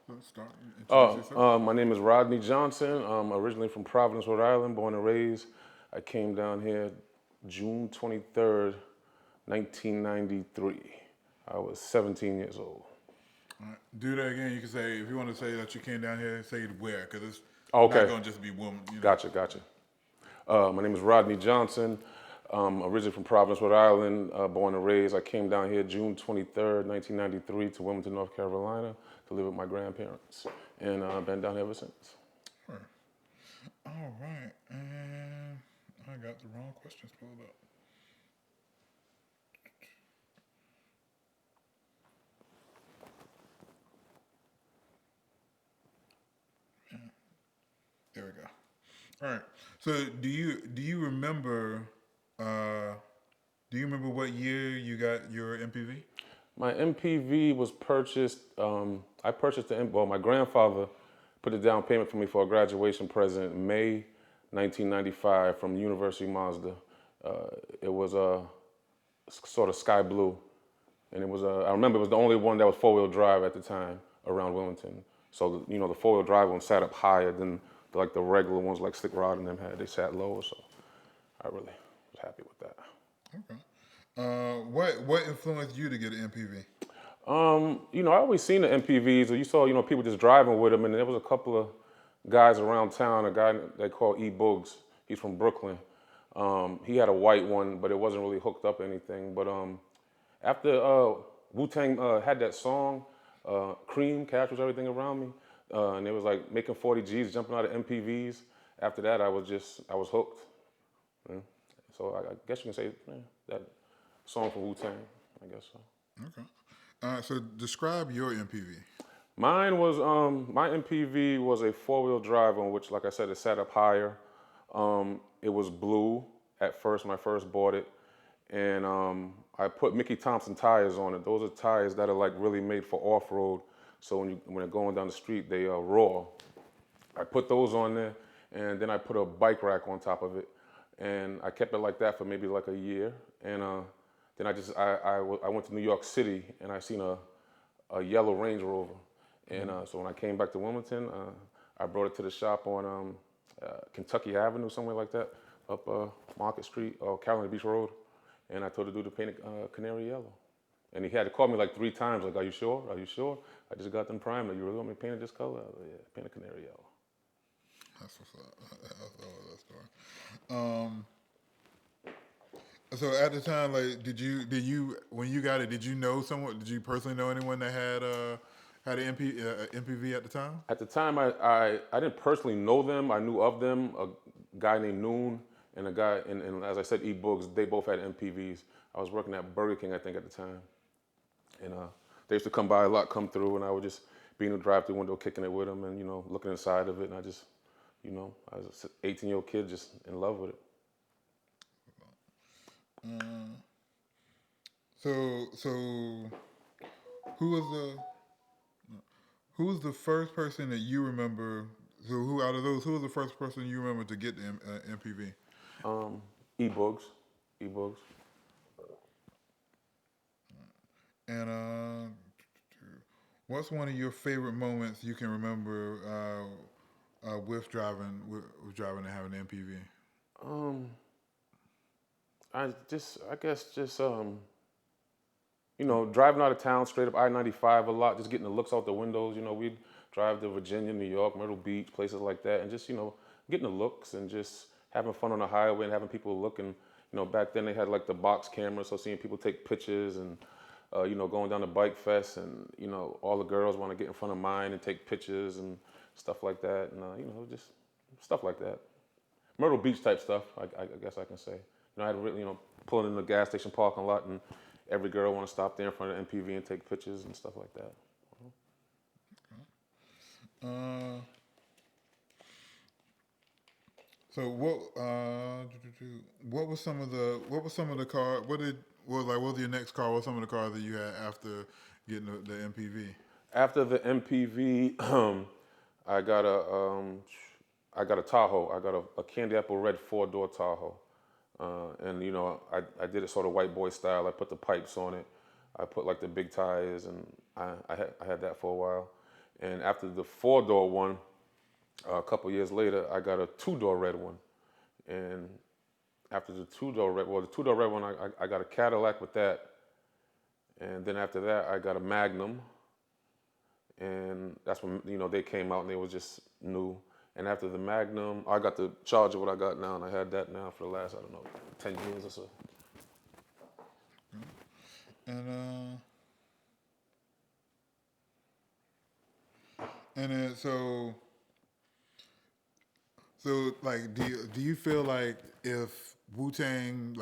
Let's start. Introduce yourself. My name is Rodney Johnson. I'm originally from Providence, Rhode Island, born and raised. I came down here June 23rd, 1993. I was 17 years old. All right. Do that again. You can say, if you want to say that you came down here, say where, because it's not Okay, going to just be woman, gotcha. My name is Rodney Johnson. Originally from Providence, Rhode Island, born and raised. I came down here June 23rd, 1993 to Wilmington, North Carolina to live with my grandparents. And I've been down here ever since. Sure. All right. And I got the wrong questions pulled up. There we go. All right. So do you remember what year you got your MPV? My MPV was purchased. I purchased well, my grandfather put the down payment for me for a graduation present May 1995 from University Mazda. It was a sort of sky blue, and it was I remember it was the only one that was four-wheel drive at the time around Wilmington. So the four-wheel drive one sat up higher than the regular ones like Slick Rod and them had. They sat lower, so I really was happy with that. Okay. What influenced you to get an MPV? I always seen the MPVs, or you saw, people just driving with them, and there was a couple of guys around town. A guy they call E. Boogs. He's from Brooklyn. He had a white one, but it wasn't really hooked up or anything. But after Wu-Tang had that song, Cream captures everything around me, and it was like making 40 G's, jumping out of MPVs. After that, I was hooked. Yeah. So I guess you can say that song from Wu-Tang. I guess so. Okay. So describe your MPV. Mine was my MPV was a four-wheel drive on which, like I said, it sat up higher. It was blue at first when I first bought it, and I put Mickey Thompson tires on it. Those are tires that are like really made for off-road. So when they're going down the street, they are raw. I put those on there, and then I put a bike rack on top of it, and I kept it like that for maybe like a year. And then I went to New York City, and I seen a yellow Range Rover. And so when I came back to Wilmington, I brought it to the shop on Kentucky Avenue, somewhere like that, up Market Street or Carolina Beach Road. And I told the dude to paint it canary yellow. And he had to call me like 3 times, like, are you sure? Are you sure? I just got them primed. You really want me to paint it this color? Yeah, paint it canary yellow. That's what's up. I love that story. So at the time, like, did you when you got it, did you know someone? Did you personally know anyone that had an MPV at the time? At the time, I didn't personally know them. I knew of them. A guy named Noon and a guy, and as I said, E. Boogs, they both had MPVs. I was working at Burger King, I think, at the time. And they used to come by a lot, come through, and I would just be in the drive-through window kicking it with them and, looking inside of it. And I just, I was an 18-year-old kid just in love with it. So who was the who was the first person that you remember? So who out of those? Who was the first person you remember to get the MPV? E. Boogs. E. Boogs. And what's one of your favorite moments you can remember with driving and having an MPV? I guess driving out of town straight up I-95 a lot, just getting the looks out the windows. We'd drive to Virginia, New York, Myrtle Beach, places like that, and just, getting the looks and just having fun on the highway and having people looking. Back then they had like the box cameras, so seeing people take pictures and, going down to Bike Fest and, all the girls want to get in front of mine and take pictures and stuff like that. And, just stuff like that. Myrtle Beach type stuff, I guess I can say. I had really, pulling in the gas station parking lot and every girl want to stop there in front of the MPV and take pictures and stuff like that. So what was some of the car? What was your next car? What were some of the cars that you had after getting the MPV? After the MPV, I got a Tahoe. I got a candy apple red 4-door Tahoe. And I did it sort of white boy style. I put the pipes on it. I put like the big tires, and I had that for a while. And after the 4-door one, a couple years later, I got a 2-door red one. And after the 2-door red, well, the 2-door red one, I got a Cadillac with that. And then after that, I got a Magnum. And that's when, they came out and they was just new. And after the Magnum, I got the Charger, what I got now, and I had that now for the last, I don't know, 10 years or so. And then so like, do you feel like if Wu-Tang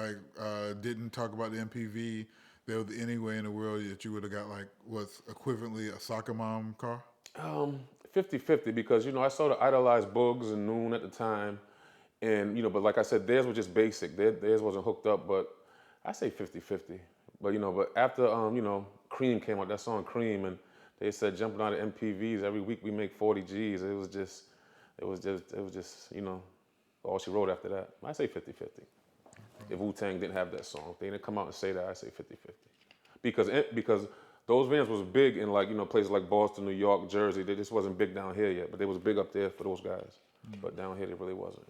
didn't talk about the MPV, there was any way in the world that you would have got like what's equivalently a soccer mom car? 50-50 because, I sort of idolized Bugs and Noon at the time. And, but like I said, theirs was just basic. Theirs wasn't hooked up, but I say 50-50. But, but after, Cream came out, that song Cream, and they said jumping out of MPVs, every week we make 40 G's. It was just, all she wrote after that. I say 50-50. If Wu-Tang didn't have that song. If they didn't come out and say that, I say 50-50. Because those vans was big in places like Boston, New York, Jersey. They just wasn't big down here yet, but they was big up there for those guys. But down here they really wasn't.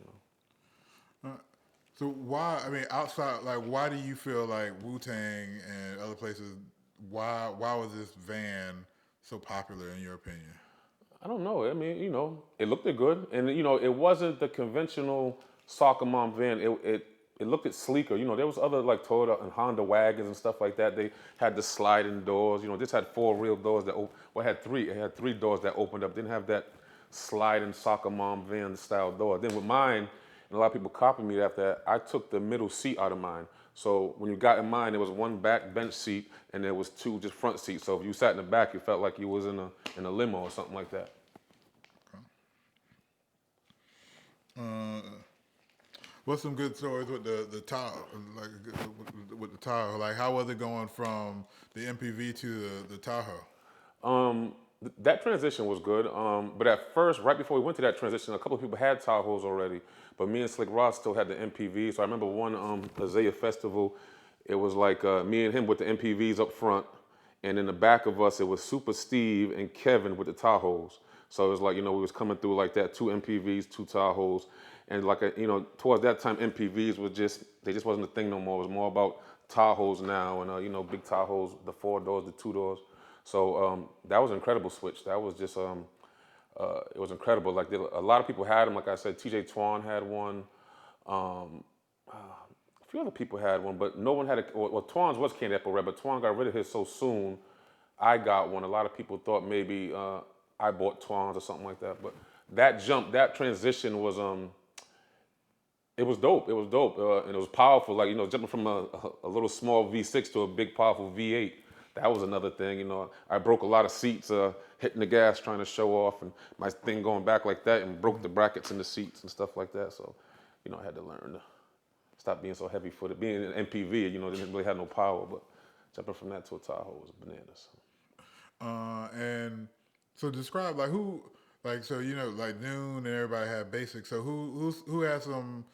So why? I mean, outside, why do you feel like Wu-Tang and other places? Why was this van so popular in your opinion? I don't know. I mean, it looked good, and it wasn't the conventional soccer mom van. It looked sleeker. There was other like Toyota and Honda wagons and stuff like that. They had the sliding doors. This had 4 real doors that had 3. It had 3 doors that opened up. Didn't have that sliding soccer mom van style door. Then with mine, and a lot of people copied me after that, I took the middle seat out of mine. So when you got in mine, there was 1 back bench seat and there was 2 just front seats. So if you sat in the back, you felt like you was in a limo or something like that. What's some good stories with the Tahoe? With the Tahoe, how was it going from the MPV to the Tahoe? That transition was good. But at first, right before we went to that transition, a couple of people had Tahoes already. But me and Slick Rod still had the MPV. So I remember one Azalea Festival. It was like me and him with the MPVs up front. And in the back of us, it was Super Steve and Kevin with the Tahoes. So it was like, we was coming through like that, 2 MPVs, 2 Tahoes. And towards that time, MPVs they just wasn't a thing no more. It was more about Tahoes now and, big Tahoes, the 4 doors, the 2 doors. So that was an incredible switch. That was just, it was incredible. Like a lot of people had them. Like I said, TJ Twan had one. A few other people had one, but no one had well, Twan's was Candy Apple Red, but Twan got rid of his so soon. I got one. A lot of people thought maybe I bought Twan's or something like that. But that transition was, it was dope. It was dope, and it was powerful. Like jumping from a little small V6 to a big powerful V8. That was another thing. I broke a lot of seats hitting the gas trying to show off, and my thing going back like that, and broke the brackets in the seats and stuff like that. So, I had to learn to stop being so heavy-footed. Being an MPV, didn't really have no power, but jumping from that to a Tahoe was bananas. And so describe who, Noon and everybody had basics. So who has some?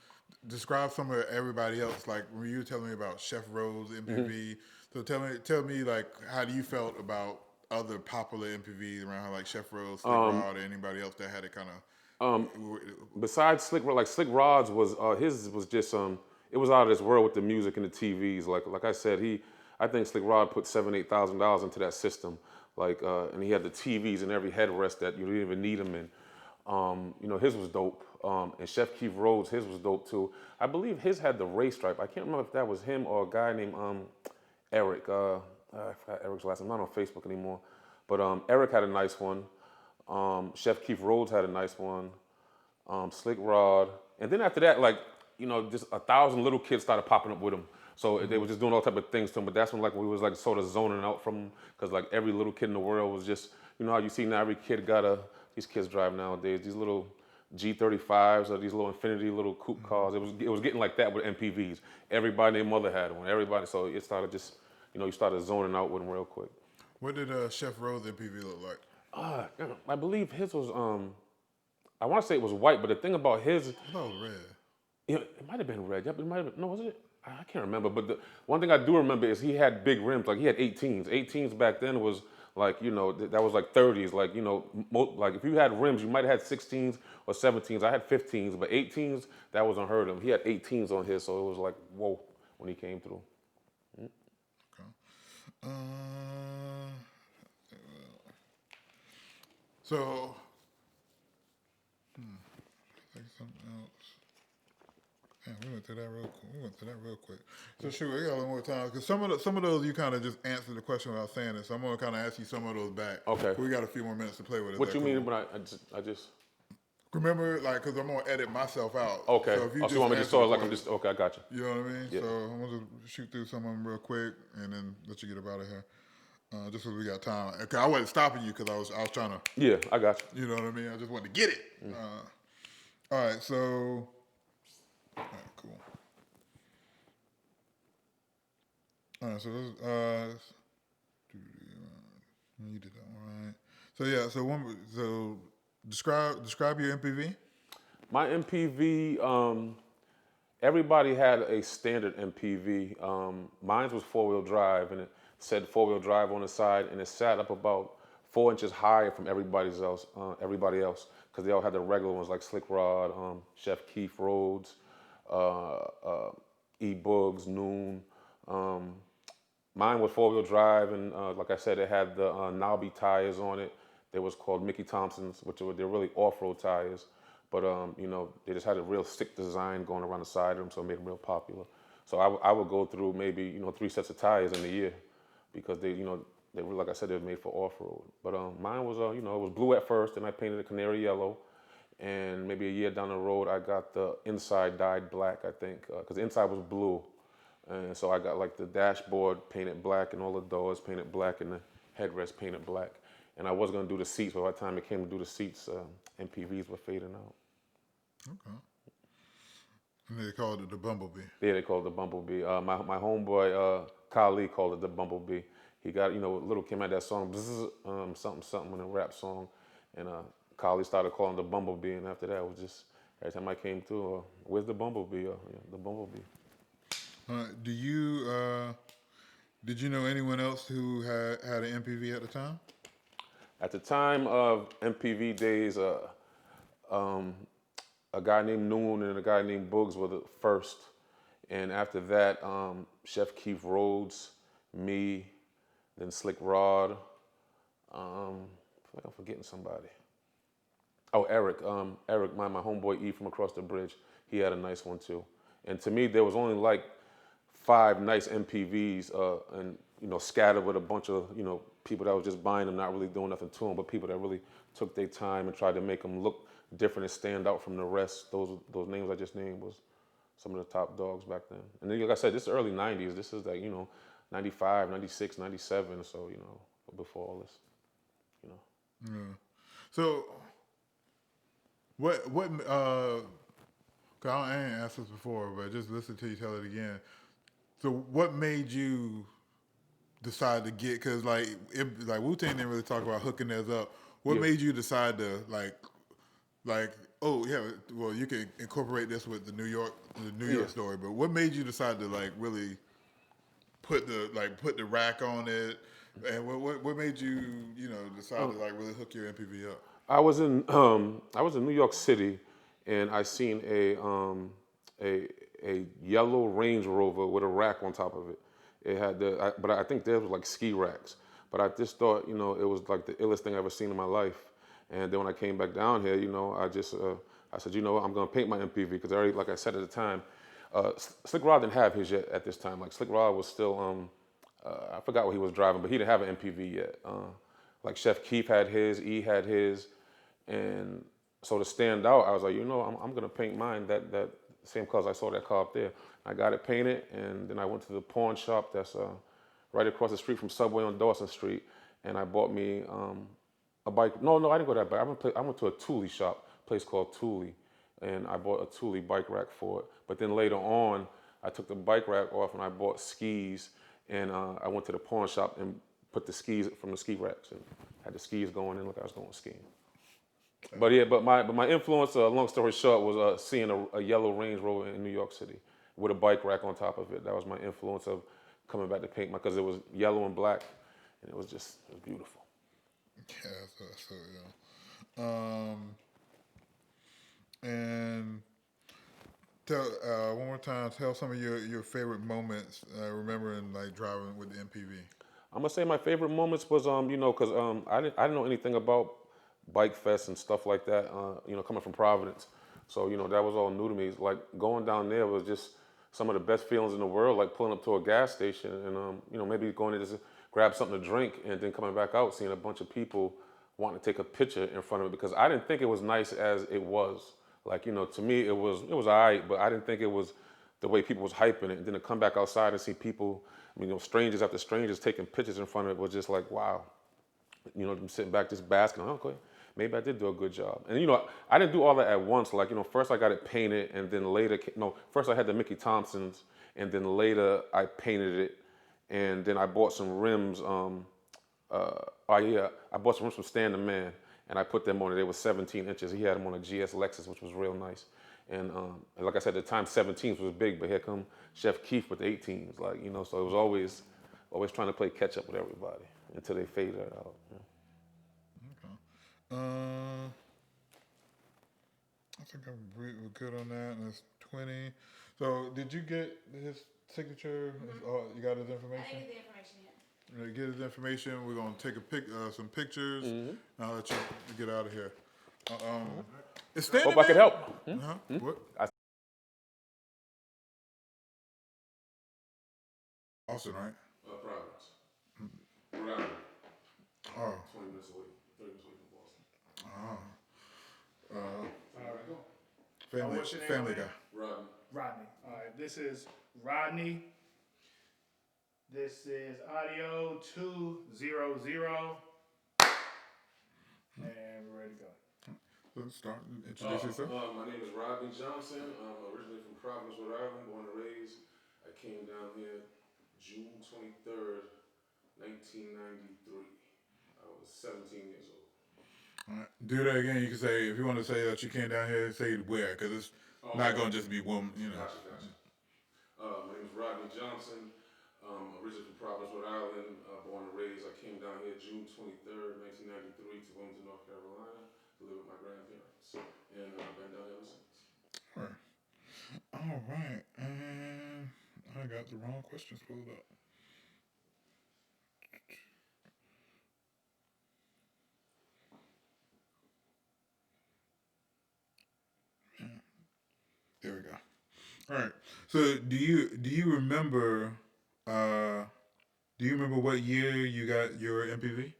Describe some of everybody else. Like when you were telling me about Chef Rose MPV. So tell me how do you felt about other popular MPVs around like Chef Rose, Slick Rod, or anybody else that had it kind of. Besides Slick Rod, Slick Rod's was his was just it was out of this world with the music and the TVs. Like I said, I think Slick Rod put $7,000-8,000 into that system. And he had the TVs in every headrest that you didn't even need them in. His was dope. And Chef Keith Rhodes, his was dope too. I believe his had the race stripe. I can't remember if that was him or a guy named Eric. I forgot Eric's last name. I'm not on Facebook anymore. But Eric had a nice one. Chef Keith Rhodes had a nice one. Slick Rod. And then after that, just 1,000 little kids started popping up with him. So they were just doing all type of things to him. But that's when we was sort of zoning out from him. Because every little kid in the world was just, how you see now every kid got these kids drive nowadays, these little G35s or these little Infinity little coupe cars. It was getting like that with MPVs. Everybody and their mother had one. Everybody. So it started just, you started zoning out with them real quick. What did Chef Rose MPV look like? I believe his was, I want to say it was white, but the thing about his. Oh, red. It might have been red. Yep, it might have been. No, was it? I can't remember. But the one thing I do remember is he had big rims. He had 18s. 18s back then was Like, that was like 30s. Like, like if you had rims, you might have had 16s or 17s. I had 15s, but 18s, that was unheard of. He had 18s on his, so it was like, whoa, when he came through. Okay. Uh, so, think something else. Man, we went through that real quick. So shoot, we got a little more time because some of those you kind of just answered the question without saying it. So I'm gonna kind of ask you some of those back. Okay. We got a few more minutes to play with. Is What that you cool? mean when I just. Remember, like, because I'm gonna edit myself out. Okay. So if you Oh, so just you want me to answer start the like I'm question, just, okay, I got you. you know what I mean? Yeah. So I'm gonna just shoot through some of them real quick and then let you get up out of here. Just so we got time. Okay, I wasn't stopping you because I was trying to, Yeah, I got you. you know what I mean? I just wanted to get it. All right, so, all right, cool. All right, so you did that one, right? So yeah, so describe your MPV. My MPV, everybody had a standard MPV. Mine was four-wheel drive, and it said four-wheel drive on the side, and it sat up about 4 inches higher from everybody else, because they all had the regular ones like Slick Rod, Chef Keith Rhodes, E Bugs, Noon. Um, Mine was four-wheel drive, and like I said, it had the knobby tires on it. They was called Mickey Thompsons, they're really off-road tires. But they just had a real sick design going around the side of them, so it made them real popular. So I would go through maybe 3 sets of tires in a year, because they were, like I said, they were made for off-road. But mine was it was blue at first, and I painted it canary yellow. And maybe a year down the road, I got the inside dyed black, I think, because the inside was blue. And so I got like the dashboard painted black and all the doors painted black and the headrest painted black. And I was going to do the seats, but by the time it came to do the seats, MPVs were fading out. Okay. And they called it the Bumblebee. Yeah, they called it the Bumblebee. My homeboy, Kali, called it the Bumblebee. He got, Little Kim had that song, Bzzz, something, something, in a rap song. And Kali started calling it the Bumblebee. And after that, it was just, every time I came through, where's the Bumblebee? The Bumblebee. Did you know anyone else who had an MPV at the time? At the time of MPV days, a guy named Noon and a guy named Boogs were the first. And after that, Chef Keith Rhodes, me, then Slick Rod. I feel like I'm forgetting somebody. Oh, Eric. Eric, my homeboy E from across the bridge. He had a nice one too. And to me, there was only like 5 nice MPVs, and scattered with a bunch of people that was just buying them, not really doing nothing to them, but people that really took their time and tried to make them look different and stand out from the rest. Those names I just named was some of the top dogs back then. And then, like I said, this is early 90s. This is like 95, 96, 97. So before all this, Yeah. So what 'cause I ain't asked this before, but just listen to you tell it again. So what made you decide to get? Because like Wu-Tang didn't really talk about hooking theirs up. What Yeah. made you decide to oh yeah, well you can incorporate this with the New York Yeah. story, but what made you decide to like really put the rack on it, and what made you decide to like really hook your MPV up? I was in New York City, and I seen a yellow Range Rover with a rack on top of it. It had but I think there was like ski racks. But I just thought it was like the illest thing I ever seen in my life. And then when I came back down here, I just I said, I'm gonna paint my MPV because I already, like I said at the time, Slick Rod didn't have his yet at this time. Like Slick Rod was still I forgot what he was driving, but he didn't have an MPV yet. Like Chef Keith had his, E had his, and so to stand out, I was like, I'm gonna paint mine that same colors I saw that car up there. I got it painted, and then I went to the pawn shop that's right across the street from Subway on Dawson Street, and I bought me a bike. No, I didn't go that bike. I went to a Thule shop, a place called Thule, and I bought a Thule bike rack for it. But then later on, I took the bike rack off and I bought skis, and I went to the pawn shop and put the skis from the ski racks and had the skis going in like I was going skiing. But yeah, but my influence, long story short, was seeing a yellow Range Rover in New York City with a bike rack on top of it. That was my influence of coming back to paint because it was yellow and black, and it was beautiful. Yeah, so yeah. And tell one more time. Tell some of your favorite moments. Remembering like driving with the MPV. I'm gonna say my favorite moments was cause I didn't know anything about bike fest and stuff like that. Coming from Providence, so that was all new to me. It's like going down there was just some of the best feelings in the world. Like pulling up to a gas station and maybe going to just grab something to drink and then coming back out, seeing a bunch of people wanting to take a picture in front of it because I didn't think it was nice as it was. Like to me it was alright, but I didn't think it was the way people was hyping it. And then to come back outside and see people, strangers after strangers taking pictures in front of it was just like, wow. Them sitting back just basking. Okay, maybe I did do a good job. And I didn't do all that at once. Like first I got it painted, and then later, no, first I had the Mickey Thompsons, and then later I painted it, and then I bought some rims. Oh yeah, I bought some rims from Stan the Man, and I put them on it. They were 17 inches. He had them on a GS Lexus, which was real nice. And like I said, at the time 17s was big, but here come Chef Keith with the 18s. So it was always trying to play catch up with everybody until they faded out. Yeah. Okay. Uh, I think we're good on that. And it's 20. So did you get his signature? You got his information? I didn't get the information yet. Get his information. We're gonna take some pictures. And I'll let you get out of here. It's standing. Hope I could help. Huh? What? Austin, right? Providence. Rhode Island. Oh. 20 minutes away, 30 minutes away from Boston. Oh. All right. Family, what's your name family again? guy. Rodney. Rodney. All right. This is Rodney. This is audio 200. And we're ready to go. Let's start. Introduce yourself. My name is Rodney Johnson. I'm originally from Providence, Rhode Island, born and raised. I came down here June 23rd, 1993. I was 17 years old. All right. Do that again. You can say, if you want to say that you came down here, say where, because it's not going to just be one, Gotcha. My name is Rodney Johnson. Originally from Providence, Rhode Island, born and raised. I came down here June 23rd, 1993 to Wilmington, North Carolina to live with my grandparents. And I've been down here ever since. All right. And I got the wrong questions pulled up. There we go. All right. So do you remember what year you got your MPV?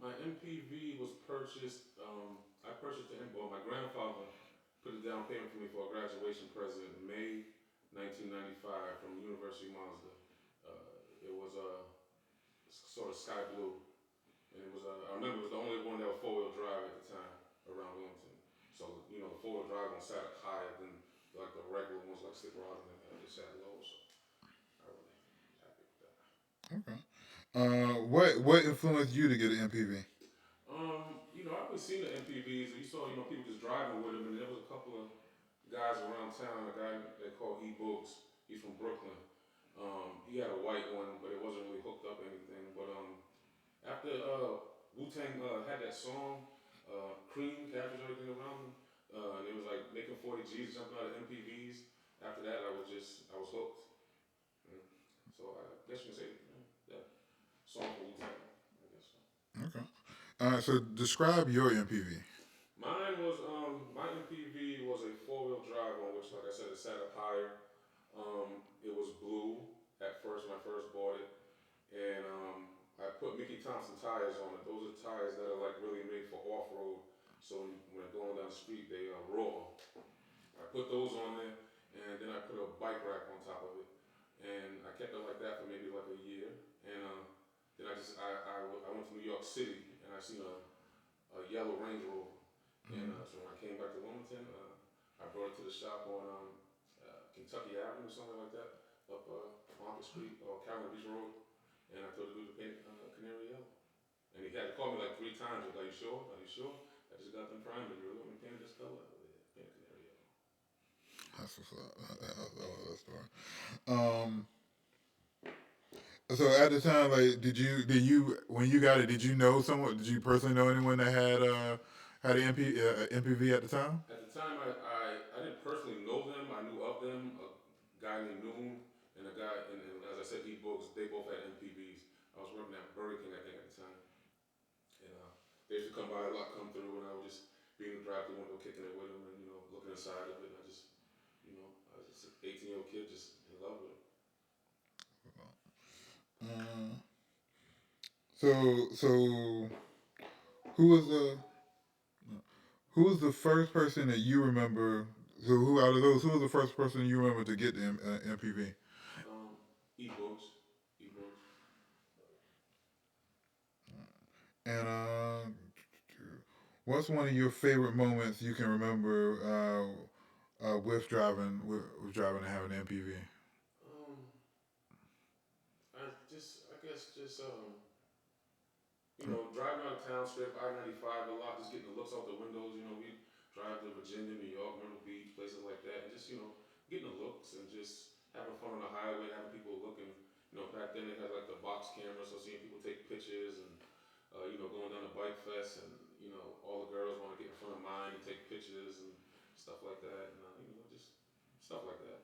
My MPV was purchased. I purchased the well, my grandfather put a down payment for me for a graduation present in May 1995 from University of Mazda. It was sort of sky blue, and it was I remember it was the only one that was 4-wheel drive at the time around Wilmington. So the 4-wheel drive one sat up higher than like the regular ones like Stick Rod, and they sat low. So I really was happy with that. Okay. What influenced you to get an MPV? I always seen the MPVs. You saw, people just driving with them, and there was a couple of guys around town. A guy they call Boogs. He's from Brooklyn. He had a white one, but it wasn't really hooked up or anything. But after Wu Tang had that song, Cream captures everything around them, and it was like making 40 G's jumping out of MPVs. After that, I was hooked. Yeah. So I guess you can say that song for Wu Tang. I guess so. Okay. So describe your MPV. Mine was my MPV was a 4-wheel drive on which, like I said, it sat up higher. It was blue at first when I first bought it, and I put Mickey Thompson tires on it. Those are tires that are like really made for off road. So when I'm going down the street, they are raw. I put those on there, and then I put a bike rack on top of it, and I kept it like that for maybe like a year, and then I went to New York City and I seen a yellow Range Rover. And so when I came back to Wilmington, I brought it to the shop on Kentucky Avenue or something like that, up Market Street or Calvin Beach Road. And I told the dude to paint canary yellow. And he had to call me like 3 times. He was like, "Are you sure? Are you sure? I just got them primed. You really want me to paint this color?" I was like, "Yeah, paint canary yellow." That's what's up. That story. Um, So at the time, like, did you when you got it? Did you know someone? Did you personally know anyone that had an MPV at the time? At the time, I didn't personally know them. I knew of them. A guy named Noon and a guy, and as I said, E-Books. They both had MPVs. I was working at Burger King, I think, at the time, and they used to come by a lot, come through, and I would just be in the drive-through window, kicking it with them, and looking inside of it. And I was just an 18-year-old kid, just in love with it. Uh, so who was the who was the first person that you remember? So who out of those? Who was the first person you remember to get the MPV? E-Books, E-Books. And what's one of your favorite moments you can remember with driving and having an MPV? Um, I guess, driving out of town, straight up I-95 a lot, just getting the looks out the windows. We drive to Virginia, New York, Myrtle Beach, places like that, and just, getting the looks and just having fun on the highway, having people looking. Back then they had like the box cameras, so seeing people take pictures and, going down to Bike Fest and, all the girls want to get in front of mine and take pictures and stuff like that, and, just stuff like that.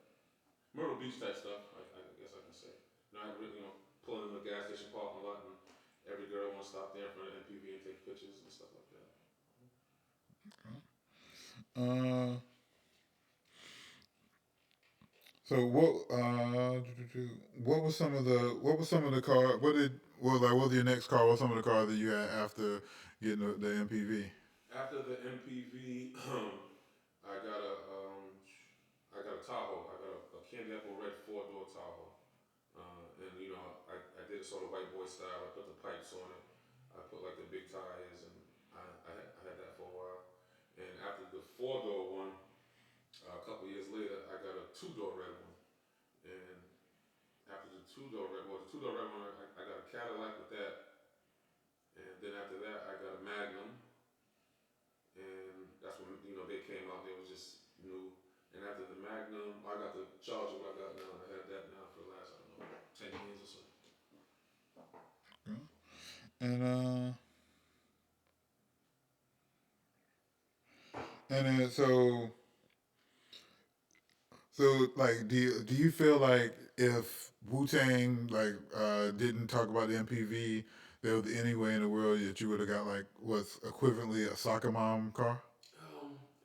Myrtle Beach type stuff, I guess I can say. I really, pulling in the gas station parking lot and every girl want to stop there in front of the MPV and take pictures and stuff like that. Uh, so what was some of the car what was your next car? What was some of the cars that you had after getting the MPV? After the MPV, I got a I got a Tahoe. I got a candy apple red 4-door Tahoe. And I did it sort of white boy style. I put the pipes on it. I put like the big tires, and I had that for a while. And after the 4-door one, a couple years later, I got a 2-door red one. And after the 2-door red one, I got a Cadillac with that. And then after that, I got a Magnum. And that's when they came out. They was just new. And after the Magnum, I got the Charger I got now. I had that now for the last, I don't know, 10 years or so. And then like do you feel like if Wu Tang didn't talk about the MPV, there was any way in the world that you would have got like what's equivalently a soccer mom car?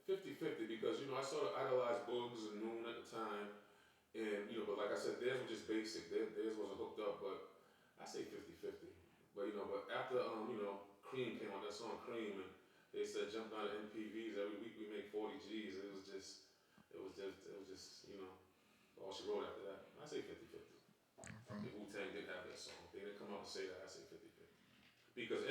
50-50 because I sort of idolized Bugs and Noon at the time, and but like I said, theirs was just basic. Theirs wasn't hooked up, but I say 50-50. But after Cream came on, that song Cream, and they said jump out of MPVs every week we make 40 G's. It was just all she wrote after that. I say 50-50. If Wu Tang didn't have that song, if they didn't come out and say that, I say 50-50. Because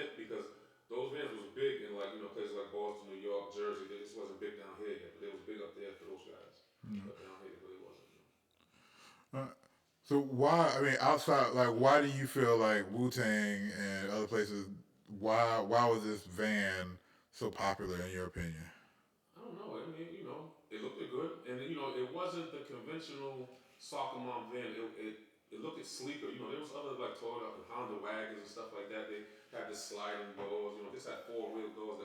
those bands was big in places like Boston, New York, Jersey. This wasn't big down here yet, but it was big up there for those guys. But down here it really wasn't. Uh, so why? I mean, outside, like, why do you feel like Wu Tang and other places? Why was this van so popular in your opinion? I don't know. I mean, it looked good, and it wasn't the conventional soccer mom van. It looked sleeker. There was other like Toyota and Honda wagons and stuff like that. They had the sliding doors. This had 4 real doors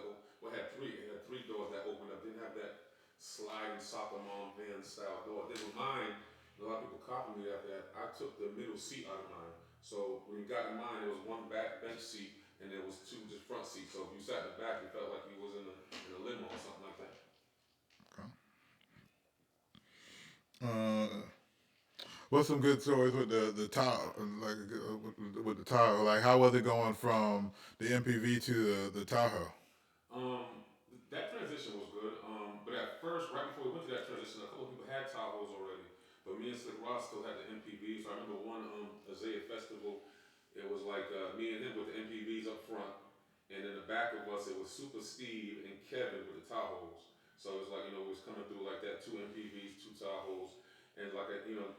had three. It had 3 doors that opened up. Didn't have that sliding soccer mom van style door. Then with mine, a lot of people copied me after that. I took the middle seat out of mine. So when you got in mine, there was one back bench seat and there was 2 just front seats. So if you sat in the back, you felt like you was in a limo or something like that. Okay. Uh, what's some good stories with the Tahoe, like with the Tahoe? Like, how was it going from the MPV to the Tahoe? That transition was good. But at first, right before we went to that transition, a couple of people had Tahoes already. But me and Slick Ross still had the MPV. So I remember one Isaiah Festival. It was like me and him with the MPVs up front, and in the back of us it was Super Steve and Kevin with the Tahoes. So it was like we was coming through like that, 2 MPVs, 2 Tahoes, and like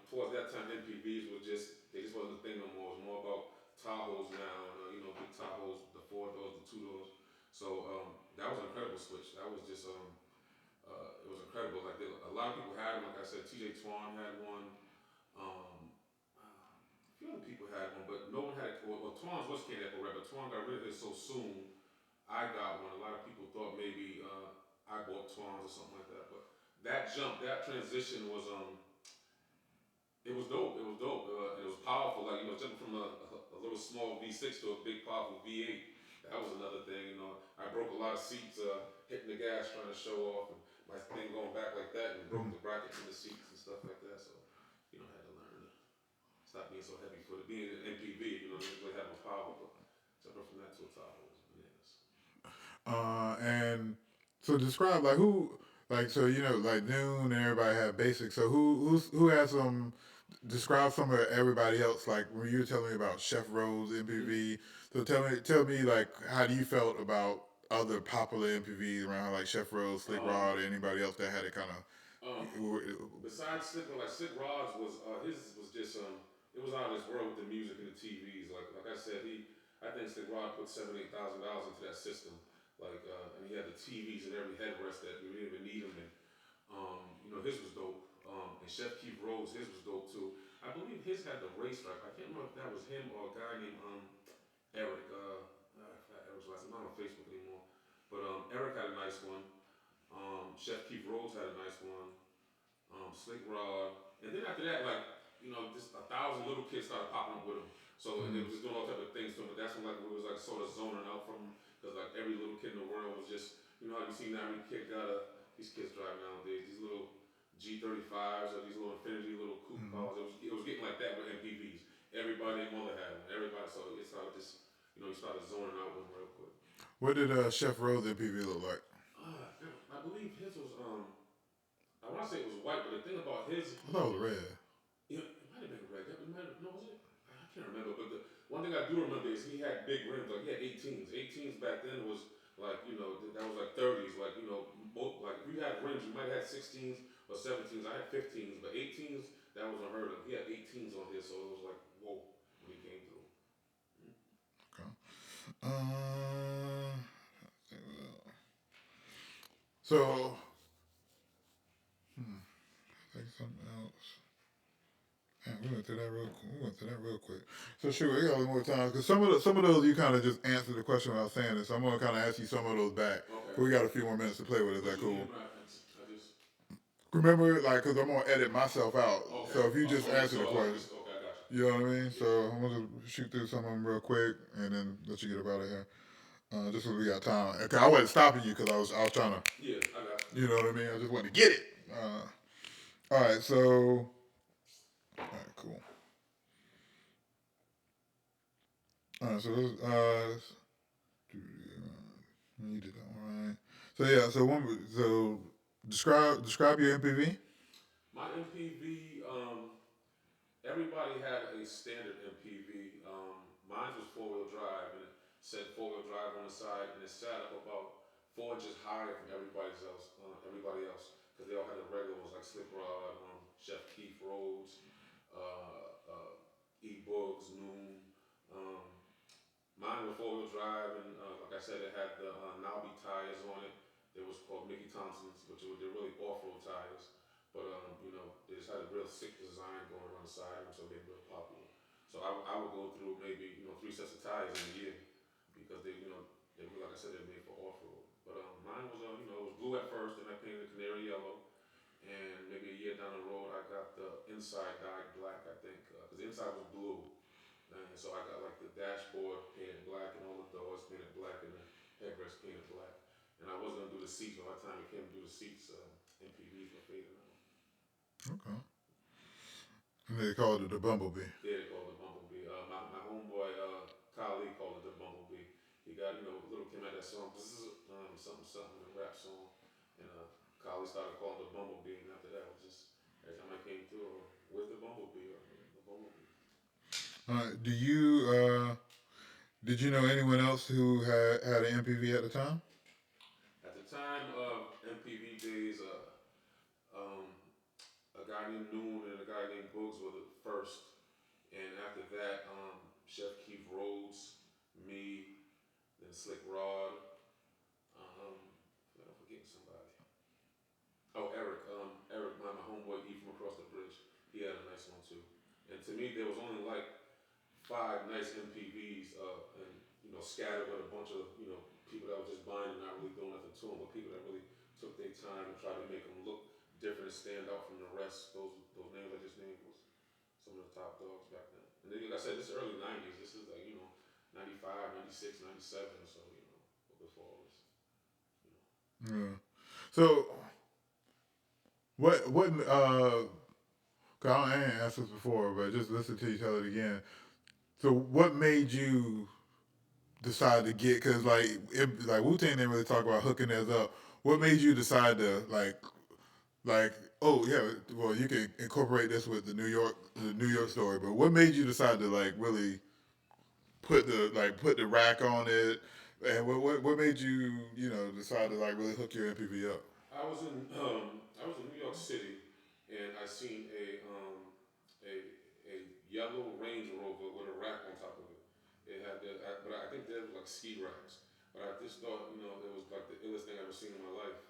towards that time MPVs was just wasn't a thing no more. It was more about Tahoes now, and big Tahoes, the 4 doors, the 2 doors. So that was an incredible switch. That was just it was incredible. Like a lot of people had them. Like I said, TJ Twan had one. A few other people had one, but no one had it. Well, Twan's was Candy Apple Red, but Twan got rid of it so soon. I got one. A lot of people thought maybe I bought Twan's or something like that, but that jump, that transition was it was dope. It was dope. And it was powerful. Like jumping from a little small V6 to a big powerful V8. That was another thing. I broke a lot of seats hitting the gas trying to show off, and my thing going back like that, and broke the brackets in the seats and stuff like that. So I had to learn to stop being so heavy for it. Being an MPV, didn't really have no power, but jumping from that to a Tahoe was bananas. And so describe like who like so like Noon and everybody have basics. So who has some describe some of everybody else like when you were telling me about Chef Rose MPV. So tell me like how do you felt about other popular MPVs around like Chef Rose, Slick Rod, or anybody else that had it kind of. Besides Slick Rods was his was just it was out of this world with the music and the TVs. Like I said, I think Slick Rod put $7,000-8,000 into that system. And he had the TVs in every headrest that you didn't even need them in. His was dope. And Chef Keith Rose, his was dope too. I believe his had the racetrack. I can't remember if that was him or a guy named Eric. I forgot Eric's last name. I'm not on Facebook anymore. But Eric had a nice one. Chef Keith Rose had a nice one. Slick Rod, and then after that, just 1,000 little kids started popping up with him. So and they was just doing all type of things to him. But that's when we was sort of zoning out from him because every little kid in the world was just how you see now every kid got these kids drive nowadays these little G35s or these little Infinity little coupe cars. It was getting like that with MPVs. Everybody and mother had them. Everybody, so it started just you started zoning out with them real quick. What did Chef Rose MPV look like? I believe his was I want to say it was white, but the thing about his, I thought it was red. it might have been red. No, was it? I can't remember. But the one thing I do remember is he had big rims. Like he had 18s. 18s back then was that was like 30s. Like if you had rims, you might have had 16s or 17s. I had 15s, but 18s that was unheard of. He had 18s on here, so it was like whoa when he came through. Okay. Uh, so, think something else. Man, we went through that real quick. So shoot, we got a little more time because some of those you kind of just answered the question without saying it. So I'm gonna kind of ask you some of those back. Okay. But we got a few more minutes to play with. Is that cool? I just Remember, because I'm gonna edit myself out. okay. So if you just answer the question, okay, I got you know what I mean. So I'm gonna shoot through some of them real quick and then let you get up out of here. Just so we got time. Cause I wasn't stopping you because I was trying to. Yeah, I got you. You know what I mean? I just wanted to get it. All right, so. All right, cool. All right, so you did that one, right? So yeah, so describe your MPV. My MPV, everybody had a standard MPV. Mine was four-wheel drive, and it said four-wheel drive on the side, and it sat up about 4 inches higher from everybody else, because they all had the regular ones like Slick Rod, Chef Keith Rhodes, E-Books, Noon. Mine was four-wheel drive, and like I said, it had the knobby tires on it. They was called Mickey Thompsons, they're really off-road tires. But they just had a real sick design going around the side of them, so they're real popular. So I would go through maybe 3 sets of tires in a year because they were like I said they're made for off road. But mine was it was blue at first, and I painted it canary yellow, and maybe a year down the road I got the inside dyed black I think because the inside was blue, and so I got like the dashboard painted black and all the doors painted black and the headrest painted black. And I was gonna do the seats, but by the time it came to do the seats, MPVs were fading out. Okay. And they called it the Bumblebee. Yeah, they called it the Bumblebee. My homeboy, colleague called it the Bumblebee. He got, Little Kim had that song, something, a rap song. And colleague started calling it the Bumblebee, and after that, it was just, every time I came through, where's the Bumblebee? Or the Bumblebee. Did you know anyone else who had an MPV at the time? At the time of MPV days, a guy named Noon and a guy named Boogs were the first. And after that, Chef Keith Rhodes, me, then Slick Rod. I'm forgetting somebody. Oh, Eric. Eric, my homeboy E from across the bridge. He had a nice one too. And to me, there was only like 5 nice MPVs, and scattered with a bunch of people that were just buying and not really doing nothing to them, but people that really took their time and tried to make them look different and stand out from the rest. Those names I just named was some of the top dogs back then. And then, like I said, this is early '90s. This is like 95, 96, 97. So before all this. Yeah. So what 'cause I ain't asked this before, but just listen to you tell it again. So what made you decide to get? Because like Wu Tang didn't really talk about hooking theirs up. What made you decide to like oh yeah, well you can incorporate this with the New York story, but what made you decide to like really put the rack on it, and what made you decide to like really hook your MPV up? I was in New York City, and I seen a yellow Range Rover with a rack on top of it. It had but I think they were like ski racks. But I just thought it was like the illest thing I ever seen in my life.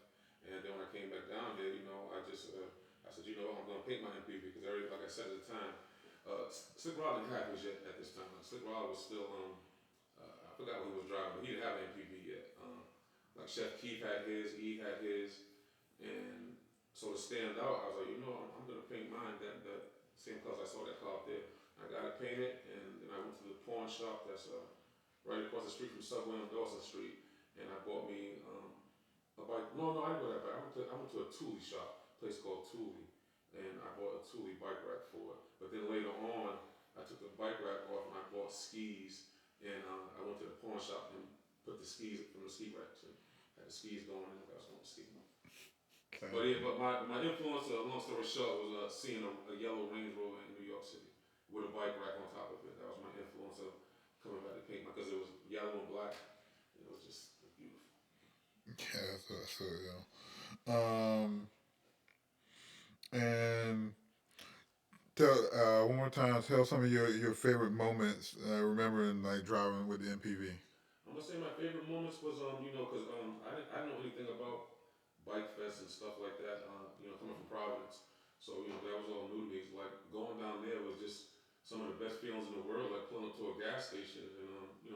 And then when I came back down there, I said I'm gonna paint my MPV because like I said at the time, Slick Rod didn't have his yet at this time. Like Slick Rod was still I forgot what he was driving, but he didn't have an MPV yet. Like Chef Keith had his, E had his, and so to stand out, I was like, I'm gonna paint mine that same color I saw that car up there. I got it painted, and then I went to the pawn shop that's right across the street from Subway on Dawson Street, and I bought me a bike. No, I didn't go that bike. I went to a Thule shop, a place called Thule, and I bought a Thule bike rack for it. But then later on, I took the bike rack off and I bought skis, and I went to the pawn shop and put the skis from the ski racks and had the skis going in like I was going skiing. Okay. But my influence, long story short, was seeing a yellow Range Rover in New York City with a bike rack on top of it. That was my influence of coming back to paint because it was yellow and black. It was just beautiful. Yeah, that's yeah. And tell one more time. Tell some of your favorite moments. Remembering like driving with the MPV. I'm gonna say my favorite moments was because I didn't know anything about bike fest and stuff like that. Coming from Providence, so that was all new to me. Like going down there was just some of the best feelings in the world. Like pulling up to a gas station and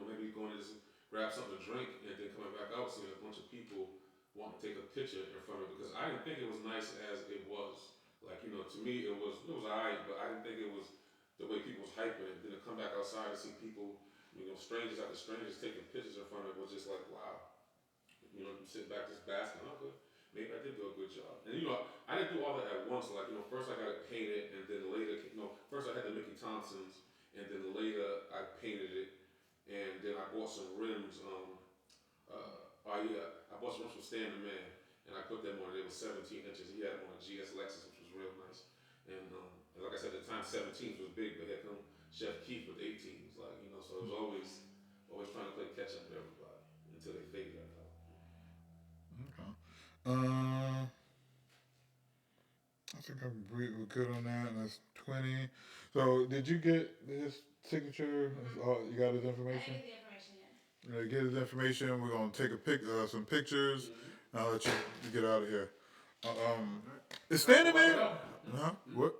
maybe going to just grab something to drink and then coming back out seeing a bunch of people wanting to take a picture in front of it because I didn't think it was nice as it was. Like to me it was alright, but I didn't think it was the way people was hyping it. Then to come back outside and see people strangers after strangers taking pictures in front of it was just like, wow. I'm sitting back just basking. Okay, maybe I did do a good job. And I didn't do all that at once. Like first I got it painted, and then later, first I had the Mickey Thompsons, and then later I painted it, and then I bought some rims. I bought some rims from Stan the Man, and I put them on. They were 17 inches. He had them on a GS Lexus, which was real nice. And like I said, at the time 17s was big, but here come Chef Keith with 18s. Like so it was always trying to play catch up with everybody until they figured that out. Okay. I think we're good on that. That's 20. So did you get his signature? You got his I information? didn't get the information yet. Get his information. We're gonna take some pictures. And I'll let you get out of here. Is standing there? Huh? What?